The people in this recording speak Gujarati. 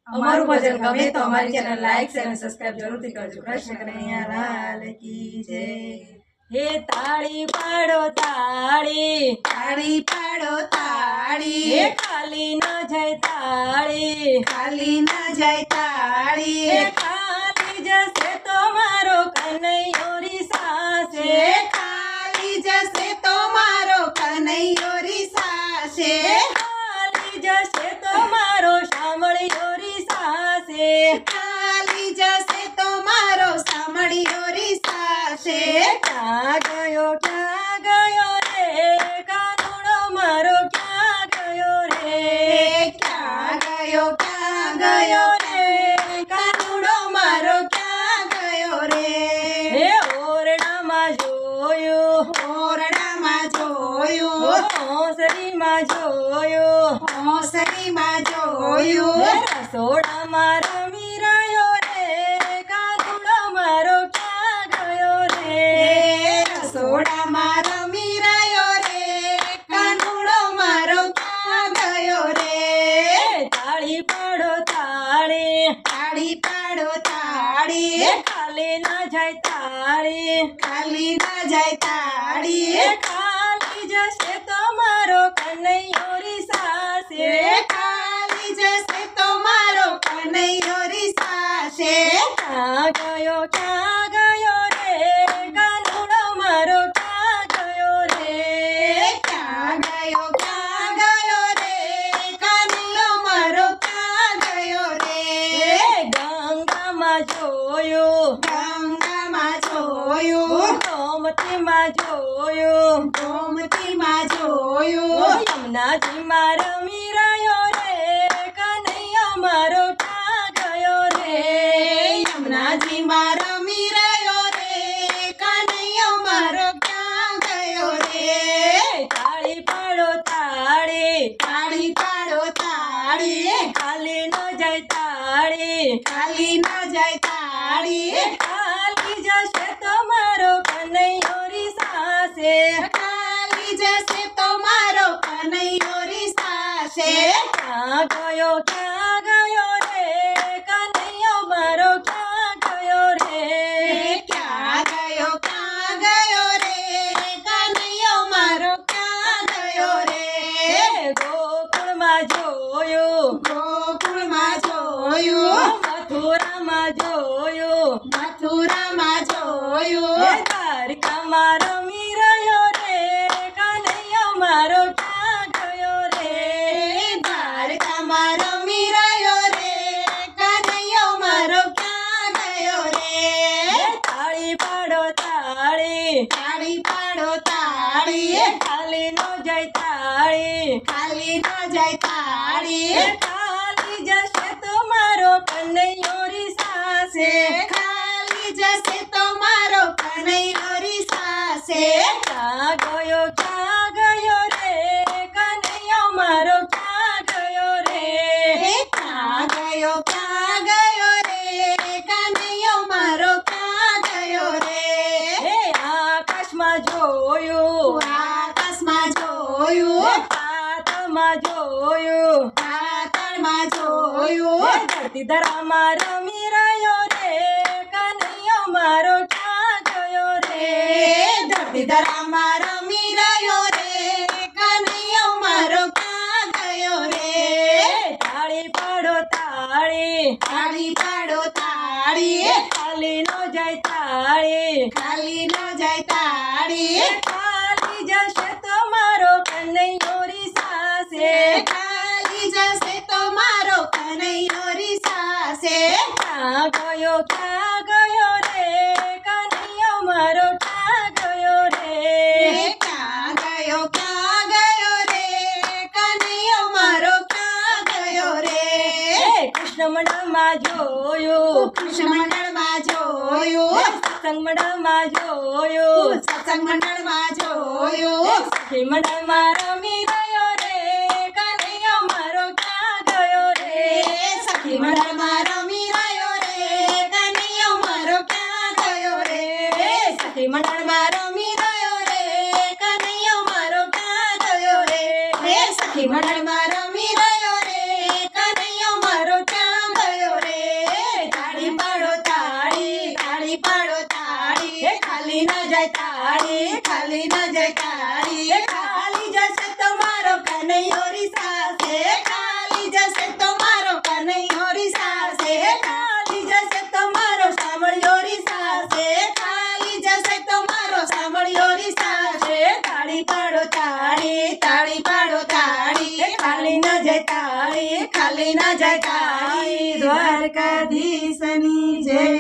અમારું ભજન ગમે તો અમારી ચેનલ લાઈક શેર અને સબસ્ક્રાઇબ જરૂરથી કરજો। કૃષ્ણ કનૈયા લાલ કી જય। હે તાળી પાડો તાળી, તાળી પાડો તાળી, હે ખાલી ન જાય તાળી, ખાલી ન જાય તાળી, હે ખાલી જશે તો મારો કનૈયો રીસાશે, ખાલી જશે તો મારો કનૈયો રીસાશે, ખાલી જશે તો મારો શામળિયો રીસાશે, ખાલી જશે તો મારો સામળિયો રીસાશે। ક્યાં ગયો રે કાનુડો મારો, ક્યાં ગયો રે, ક્યાં ગયો રે કાનુડો મારો, ક્યાં ગયો રે। હે ઓરડામાં જોયું, ઓરડામાં જોયું, ઓસરીમાં જોયું, ઓસરીમાં જોયું, રસોડામાં રમી રહ્યો રે કાનુડો મારો, ક્યાં ગયો રે, રસોડામાં રમી રહ્યો રે કાનુડો મારો, ક્યાં ગયો રે। તાળી પાડો તાળી, તાળી પાડો તાળી, ખાલી ન જાય તાળી, ખાલી ન જાય તાળી, ખાલી જશે તો મારો કનૈયો રીસાશે, ખાલી જશે તો મારો કનૈયો રીસાશે। ક્યાં ગયો રે કાનુડો મારો, ક્યાં ગયો રે, ક્યાં ગયો રે કાનુડો મારો, ક્યાં ગયો રે। ગંગામાં જોયું, ગંગામાં જોયું, ગોમતીમાં જોયું, ગોમતીમાં જોયું, યમુનાજીમાં રમી રહ્યો રે કનૈયો મારો, ક્યાં ગયો રે, યમુનાજીમાં રમી રહ્યો રે કનૈયો મારો, ક્યાં ગયો રે। તાળી પાડો તાળી, તાળી પાડો તાળી, ખાલી ન જાય તાળી, ખાલી ન જાય તાળી, ખાલી જશે તો મારો કનૈયો રીસાશે, ખાલી જશે તો મારો કનૈયો રીસાશે। ક્યાં ગયો રે કનૈયો મારો, ક્યાં ગયો રે, ક્યાં ગયો રે કનૈયો મારો, ક્યાં ગયો રે। ગોકુળમાં જોયું, ગોકુળમાં જોયું, મથુરામાં જોયું, મથુરામાં જોયું, દ્વારકામાં રમી રહ્યો રે કનૈયો મારો, ક્યાં ગયો રે, દ્વારકામાં રમી રહ્યો રે કનૈયો મારો, ક્યાં ગયો રે। તાળી પાડો તાળી, તાળી પાડો તાળી, ખાલી ન જાય તાળી, ખાલી ન જાય તાળી, ખાલી જશે તો મારો કનૈયો રીસાશે, ખાલી જશે તો મારો કનૈયો રીસાશે। ક્યાં ગયો રે કનૈયો મારો, ક્યાં ગયો રે, ક્યાં ગયો રે કનૈયો મારો, ક્યાં ગયો રે। હે આકાશમાં જોયું, આકાશમાં જોયું, પાતાળમાં જોયું, પાતાળમાં જોયું, ધરતી ધરામાં રમી રહ્યો રે કનૈયો મારો, ક્યાં ગયો રે, ધરતી ધરામાં રમી રહ્યો રે કનૈયો મારો, ક્યાં ગયો રે। તાળી પાડો તાળી, તાળી પાડો તાળી, ખાલી ન જાય તાળી, ખાલી ન જાય તાળી, ખાલી જશે તો મારો કનૈયો રીસાશે, ખાલી જશે તો મારો કનૈયો રીસાશે। ક્યાં ગયો રે કનૈયો મારો, ક્યાં ગયો રે, ક્યાં ગયો રે કનૈયો મારો, ક્યાં ગયો રે। કૃષ્ણ મંડળમાં જોયું, કૃષ્ણ મંડળમાં જોયું, સત્સંગ મંડળમાં જોયું, સત્સંગ મંડળમાં જોયું, સખી મંડળમાં રમી રહ્યો રે કનૈયો મારો, ક્યાં ગયો રે, સખી મંડળમાં રમી રહ્યો રે કનૈયો મારો, ક્યાં ગયો રે। સખી મંડળમાં રમી રહ્યો રે કનૈયો મારો, ક્યાં ગયો રે, સખી મંડળમાં રમી રહ્યો રે કનૈયો મારો, ક્યાં તાળી ખાલી ન જાય તાળી ખાલી જશે તો મારો કનૈયો રીસાશે ખાલી જશે તો મારો કનૈયો રીસાશે ખાલી જશે તો મારો સાંભળ્યો રીસાશે ખાલી જશે તો મારો સાંભળ્યો રીસાશે તાળી પાડો તાળી તાળી પાડો તાળી ખાલી ન જાય તાળી ખાલી ન જાય તાળી દ્વારકાધીશની જય